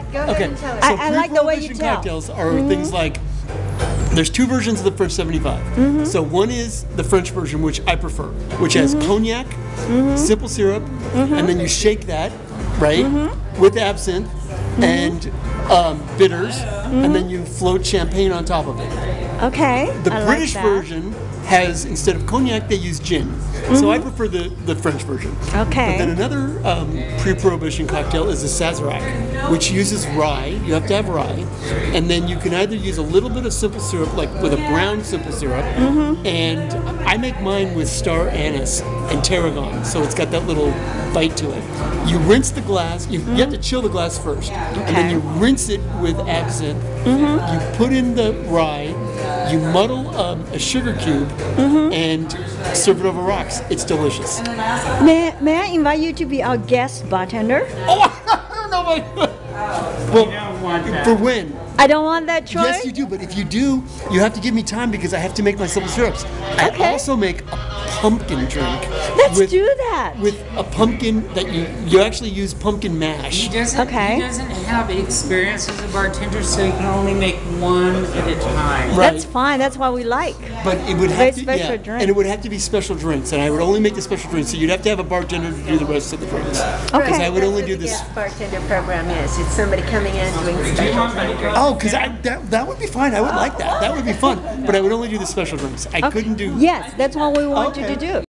but Go ahead and tell us. I like the way you Pre-prohibition tell. cocktails are things like, there's two versions of the French 75. So one is the French version, which I prefer, which has cognac, simple syrup, and then you shake that, right, with absinthe and bitters, and then you float champagne on top of it. Okay. The I British like that. version has, instead of cognac, they use gin. So I prefer the French version. Okay. But then another pre-prohibition cocktail is the Sazerac, which uses rye. You have to have rye. And then you can either use a little bit of simple syrup, like with a brown simple syrup, and I make mine with star anise and tarragon, so it's got that little bite to it. You rinse the glass, you have to chill the glass first, and then you rinse it with absinthe. You put in the rye, you muddle a sugar cube, and serve it over rocks. It's delicious. May I invite you to be our guest bartender? Oh, I don't know about. Well, for when? I don't want that choice. Yes, you do. But if you do, you have to give me time because I have to make my simple syrups. I Okay. also make a pumpkin drink. Let's with, do that. with a pumpkin that you actually use pumpkin mash. He doesn't have experience as a bartender, so he can only make one at a time. Right. That's fine. That's what we like. But it would Very have to, special drink. and it would have to be special drinks, and I would only make the special drinks. So you'd have to have a bartender to do the rest of the drinks. Okay. Because I would That's only what do the this. guest bartender program is. It's somebody coming in doing special drink. Oh, because that would be fine. I would like that. That would be fun. But I would only do the special drinks. I couldn't do. Yes, that's what we want you Okay. to do.